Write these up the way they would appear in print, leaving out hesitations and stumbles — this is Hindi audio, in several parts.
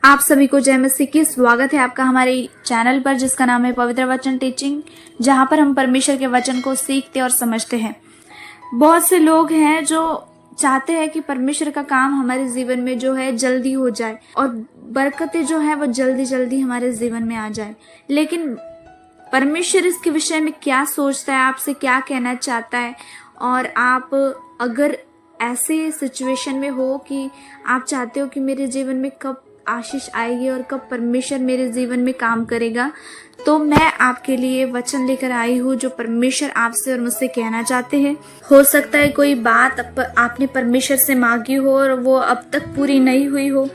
आप सभी को जय मसीह की स्वागत है आपका हमारे चैनल पर, जिसका नाम है पवित्र वचन टीचिंग, जहां पर हम परमेश्वर के वचन को सीखते और समझते हैं। बहुत से लोग हैं जो चाहते हैं कि परमेश्वर का काम हमारे जीवन में जो है जल्दी हो जाए और बरकतें जो है वो जल्दी जल्दी हमारे जीवन में आ जाए। लेकिन परमेश्वर इसके विषय में क्या सोचता है, आपसे क्या कहना चाहता है, और आप अगर ऐसे सिचुएशन में हो कि आप चाहते हो कि मेरे जीवन में कब आशीष आएगी और कब परमेश्वर मेरे जीवन में काम करेगा, तो मैं आपके लिए वचन लेकर आई हूँ जो परमेश्वर आपसे और मुझसे कहना चाहते हैं। हो सकता है कोई बात आपने परमेश्वर से मांगी हो और वो अब तक पूरी नहीं हुई हो।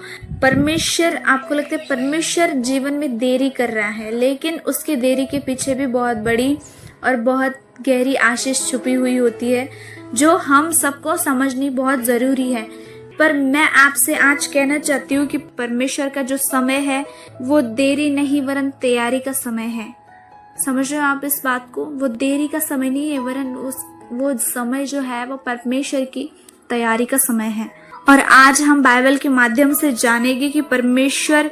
परमेश्वर, आपको लगता है परमेश्वर जीवन में देरी कर रहा है, लेकिन उसके देरी के पीछे भी बहुत बड़ी और बहुत गहरी आशीष छुपी हुई होती है, जो हम सबको समझनी बहुत जरूरी है। पर मैं आपसे आज कहना चाहती हूँ कि परमेश्वर का जो समय है वो देरी नहीं वरन तैयारी का समय है। समझ रहे हो आप इस बात को? वो देरी का समय नहीं है वरन वो समय जो है वो परमेश्वर की तैयारी का समय है। और आज हम बाइबल के माध्यम से जानेंगे कि परमेश्वर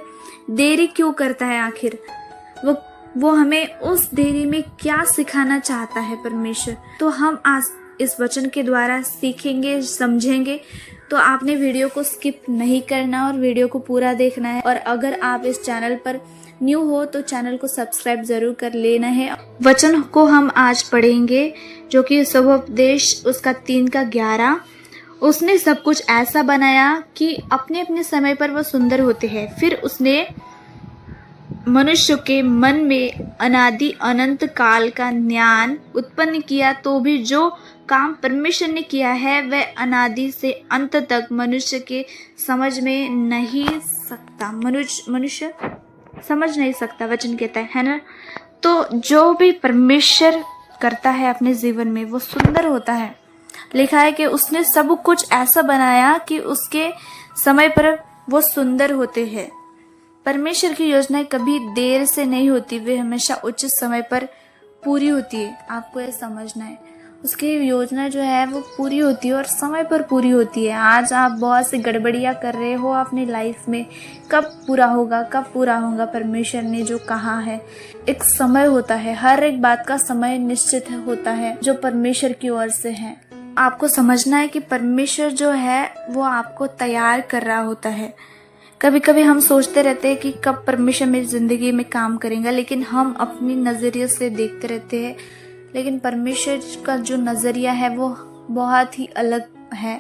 देरी क्यों करता है। आखिर वो हमें उस देरी में क्या सिखाना चाहता है परमेश्वर। तो हम आज इस वचन के द्वारा सीखेंगे, समझेंगे। तो आपने वीडियो को स्किप नहीं करना और वीडियो को पूरा देखना है। और अगर आप इस चैनल पर न्यू हो तो चैनल को सब्सक्राइब जरूर कर लेना है। वचन को हम आज पढ़ेंगे जो कि सुबोपदेश उसका 3:11। उसने सब कुछ ऐसा बनाया कि अपने अपने समय पर वह सुंदर होते हैं। फिर उसने मनुष्य के मन में अनादि अनंत काल का ज्ञान उत्पन्न किया, तो भी जो काम परमेश्वर ने किया है वह अनादि से अंत तक मनुष्य के समझ में नहीं सकता। मनुष्य समझ नहीं सकता, वचन कहता है ना। तो जो भी परमेश्वर करता है अपने जीवन में वो सुंदर होता है। लिखा है कि उसने सब कुछ ऐसा बनाया कि उसके समय पर वो सुंदर होते हैं। परमेश्वर की योजनाएं कभी देर से नहीं होती, वे हमेशा उचित समय पर पूरी होती है। आपको यह समझना है, उसकी योजना जो है वो पूरी होती है और समय पर पूरी होती है। आज आप बहुत सी गड़बड़ियां कर रहे हो अपनी लाइफ में, कब पूरा होगा, कब पूरा होगा। परमेश्वर ने जो कहा है, एक समय होता है, हर एक बात का समय निश्चित होता है जो परमेश्वर की ओर से है। आपको समझना है कि परमेश्वर जो है वो आपको तैयार कर रहा होता है। कभी कभी हम सोचते रहते हैं कि कब परमेश्वर मेरी जिंदगी में काम करेगा, लेकिन हम अपनी नजरिए से देखते रहते हैं। लेकिन परमेश्वर का जो नजरिया है वो बहुत ही अलग है।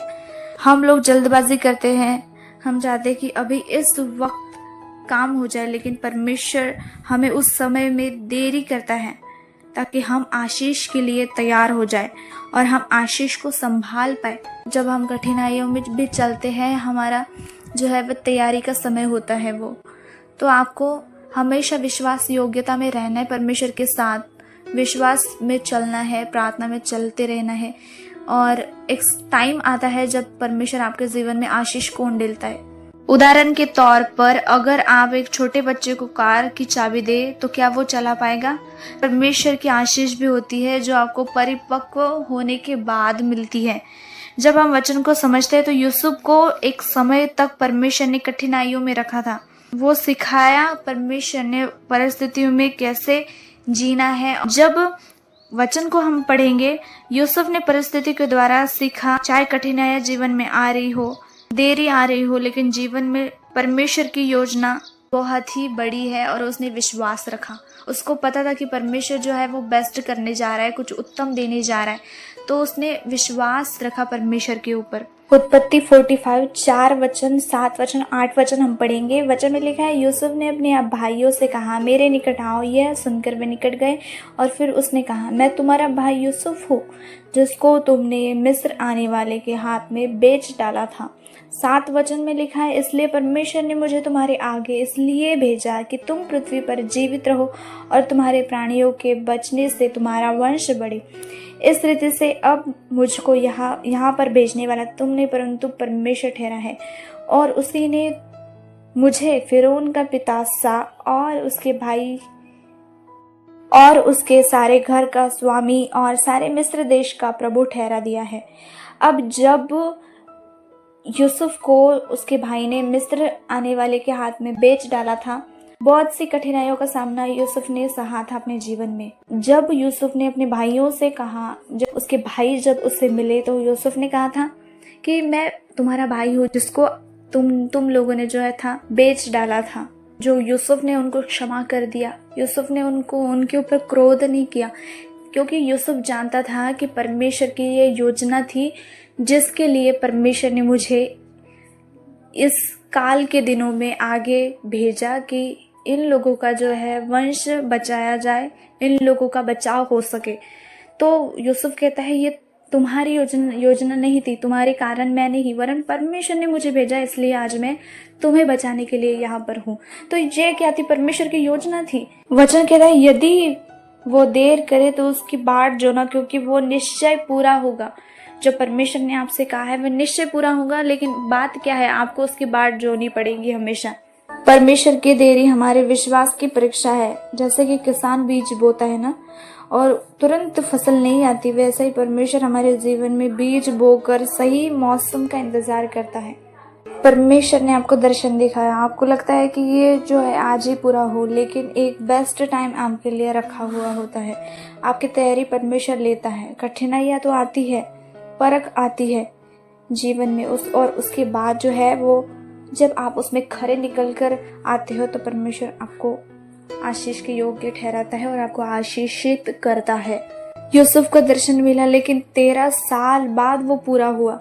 हम लोग जल्दबाजी करते हैं, हम चाहते हैं कि अभी इस वक्त काम हो जाए, लेकिन परमेश्वर हमें उस समय में देरी करता है ताकि हम आशीष के लिए तैयार हो जाए और हम आशीष को संभाल पाए। जब हम कठिनाइयों में भी चलते हैं, हमारा जो है वह तैयारी का समय होता है वो। तो आपको हमेशा विश्वास योग्यता में रहना है, परमेश्वर के साथ विश्वास में चलना है, प्रार्थना में चलते रहना है। और एक टाइम आता है जब परमेश्वर आपके जीवन में आशीष को उंडेलता है। उदाहरण के तौर पर अगर आप एक छोटे बच्चे को कार की चाबी दे तो क्या वो चला पाएगा? परमेश्वर की आशीष भी होती है जो आपको परिपक्व होने के बाद मिलती है। जब हम वचन को समझते हैं तो यूसुफ को एक समय तक परमेश्वर ने कठिनाइयों में रखा था। वो सिखाया परमेश्वर ने परिस्थितियों में कैसे जीना है। जब वचन को हम पढ़ेंगे, यूसुफ ने परिस्थिति के द्वारा सीखा, चाहे कठिनाइयां जीवन में आ रही हो, देरी आ रही हो, लेकिन जीवन में परमेश्वर की योजना बहुत ही बड़ी है और उसने विश्वास रखा। उसको पता था कि परमेश्वर जो है वो बेस्ट करने जा रहा है, कुछ उत्तम देने जा रहा है, तो उसने विश्वास रखा परमेश्वर के ऊपर। उत्पत्ति 45 4 वचन 7 वचन 8 वचन हम पढ़ेंगे। वचन में लिखा है, यूसुफ ने अपने भाइयों से कहा, मेरे निकट आओ। यह सुनकर वे निकट गए और फिर उसने कहा, मैं तुम्हारा भाई यूसुफ हूँ, जिसको तुमने मिस्र आने वाले के हाथ में बेच डाला था। 7 वचन में लिखा है, इसलिए परमेश्वर ने मुझे तुम्हारे आगे इसलिए भेजा कि तुम पृथ्वी पर जीवित रहो और तुम्हारे प्राणियों के बचने से तुम्हारा वंश बढ़े। इस रीति से अब मुझको यहाँ पर भेजने वाला तुम नहीं परंतु परमेश्वर ठहरा है, और उसी ने मुझे फिरौन का पिता सा और उसके भाई और उसके सारे घर का स्वामी और सारे मिस्र देश का प्रभु ठहरा दिया है। अब जब यूसुफ को उसके भाई ने मिस्र आने वाले के हाथ में बेच डाला था। बहुत सी कठिनाइयों का सामना यूसुफ ने सहा था अपने जीवन में। जब यूसुफ ने अपने भाइयों से कहा, जब उसके भाई जब उससे मिले, तो यूसुफ ने कहा था कि मैं तुम्हारा भाई हूँ जिसको तुम लोगों ने जो है था बेच डाला था। जो यूसुफ ने उनको क्षमा कर दिया। यूसुफ ने उनके ऊपर क्रोध नहीं किया, क्योंकि यूसुफ जानता था कि परमेश्वर की ये योजना थी जिसके लिए परमेश्वर ने मुझे इस काल के दिनों में आगे भेजा कि इन लोगों का जो है वंश बचाया जाए, इन लोगों का बचाव हो सके। तो यूसुफ कहता है ये तुम्हारी योजना नहीं थी, तुम्हारे कारण मैं नहीं, वरन परमेश्वर ने मुझे भेजा, इसलिए आज मैं तुम्हें बचाने के लिए यहाँ पर हूँ। तो ये क्या थी? परमेश्वर की योजना थी। वचन कहता है यदि वो देर करे तो उसकी बाट जोना, क्योंकि वो निश्चय पूरा होगा। जो परमेश्वर ने आपसे कहा है वह निश्चय पूरा होगा, लेकिन बात क्या है, आपको उसकी बाट जोनी पड़ेगी हमेशा। परमेश्वर की देरी हमारे विश्वास की परीक्षा है। जैसे कि किसान बीज बोता है ना, और तुरंत फसल नहीं आती, वैसे ही परमेश्वर हमारे जीवन में बीज बोकर सही मौसम का इंतजार करता है। परमेश्वर ने आपको दर्शन दिखाया, आपको लगता है कि ये जो है आज ही पूरा हो, लेकिन एक बेस्ट टाइम आपके लिए रखा हुआ होता है। आपकी तैयारी परमेश्वर लेता है। कठिनाइयाँ तो आती है, परख आती है जीवन में, और उसके बाद जो है वो जब आप उसमें खरे निकल कर आते हो तो परमेश्वर आपको आशीष के योग्य ठहराता है और आपको आशीषित करता है। यूसुफ को दर्शन मिला, लेकिन 13 साल बाद वो पूरा हुआ।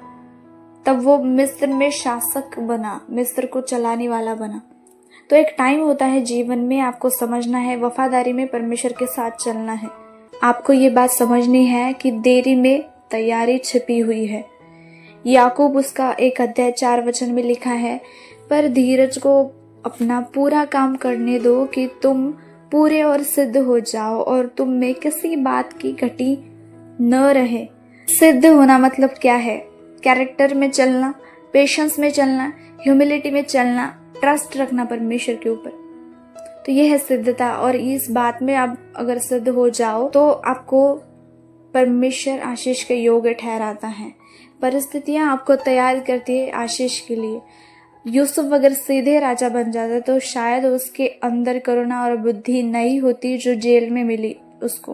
तब वो मिस्र में शासक बना, मिस्र को चलाने वाला बना। तो एक टाइम होता है जीवन में, आपको समझना है, वफादारी में परमेश्वर के साथ चलना है। आपको ये बात समझनी है कि देरी में तैयारी छिपी हुई है। याकूब उसका 1:4 में लिखा है, पर धीरज को अपना पूरा काम करने दो कि तुम पूरे और सिद्ध हो जाओ और तुम में किसी बात की घटी न रहे। सिद्ध होना मतलब क्या है? कैरेक्टर में चलना, पेशेंस में चलना, ह्यूमिलिटी में चलना, ट्रस्ट रखना परमेश्वर के ऊपर। तो ये है सिद्धता। और इस बात में आप अगर सिद्ध हो जाओ तो आपको परमेश्वर आशीष के योग्य ठहराता है। परिस्थितियां आपको तैयार करती है आशीष के लिए। यूसुफ अगर सीधे राजा बन जाता तो शायद उसके अंदर करुणा और बुद्धि नहीं होती जो जेल में मिली उसको।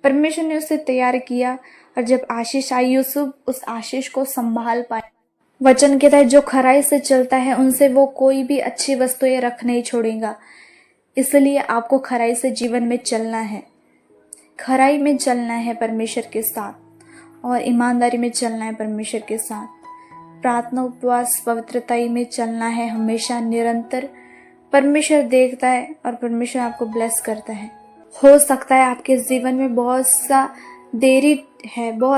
परमेश्वर ने उसे तैयार किया, और जब आशीष आई यूसुफ उस आशीष को संभाल पाया। वचन कहता है जो खराई से चलता है उनसे वो कोई भी अच्छी वस्तुएं रख नहीं छोड़ेगा। इसलिए आपको खराई से जीवन में चलना है, खराई में चलना है परमेश्वर के साथ, और ईमानदारी में चलना है परमेश्वर के साथ। प्रार्थना, उपवास, पवित्रताई में चलना है हमेशा, निरंतर। परमेश्वर देखता है और परमेश्वर आपको ब्लेस करता है। हो सकता है आपके जीवन में बहुत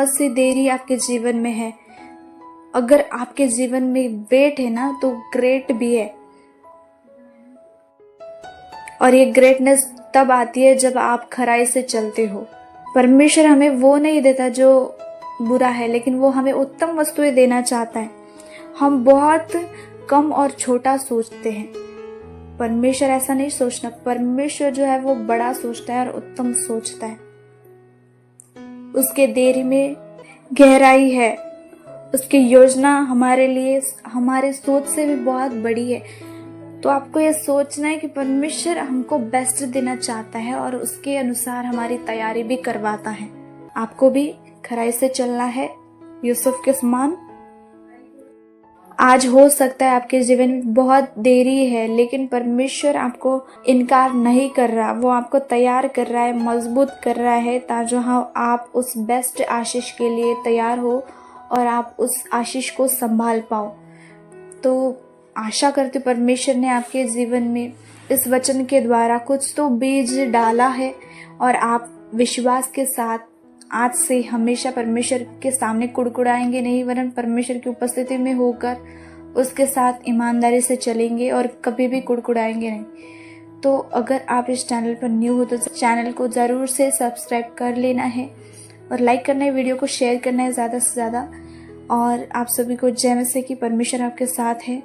सी देरी आपके जीवन में है। अगर आपके जीवन में वेट है ना तो ग्रेट भी है, और ये ग्रेटनेस तब आती है जब आप खराई से चलते हो। परमेश्वर हमें वो नहीं देता जो बुरा है, लेकिन वो हमें उत्तम वस्तुएं देना चाहता है। हम बहुत कम और छोटा सोचते हैं, परमेश्वर ऐसा नहीं सोचना। परमेश्वर जो है वो बड़ा सोचता है और उत्तम सोचता है। उसके देरी में गहराई है, उसकी योजना हमारे लिए हमारे सोच से भी बहुत बड़ी है। तो आपको ये सोचना है कि परमेश्वर हमको बेस्ट देना चाहता है और उसके अनुसार हमारी तैयारी भी करवाता है। आपको भी खराई से चलना है यूसुफ के समान। आज हो सकता है आपके जीवन में बहुत देरी है, लेकिन परमेश्वर आपको इनकार नहीं कर रहा। वो आपको तैयार कर रहा है, मजबूत कर रहा है, ताकि आप उस बेस्ट आशीष के लिए तैयार हो और आप उस आशीष को संभाल पाओ। तो आशा करती हूँ परमेश्वर ने आपके जीवन में इस वचन के द्वारा कुछ तो बीज डाला है, और आप विश्वास के साथ आज से हमेशा परमेश्वर के सामने कुड़कुड़ाएंगे नहीं, वरन परमेश्वर की उपस्थिति में होकर उसके साथ ईमानदारी से चलेंगे और कभी भी कुड़कुड़ाएंगे नहीं। तो अगर आप इस चैनल पर न्यू हो तो चैनल को ज़रूर से सब्सक्राइब कर लेना है, और लाइक करना है, वीडियो को शेयर करना है ज़्यादा से ज़्यादा। और आप सभी को जय मसीह की, परमेश्वर आपके साथ है।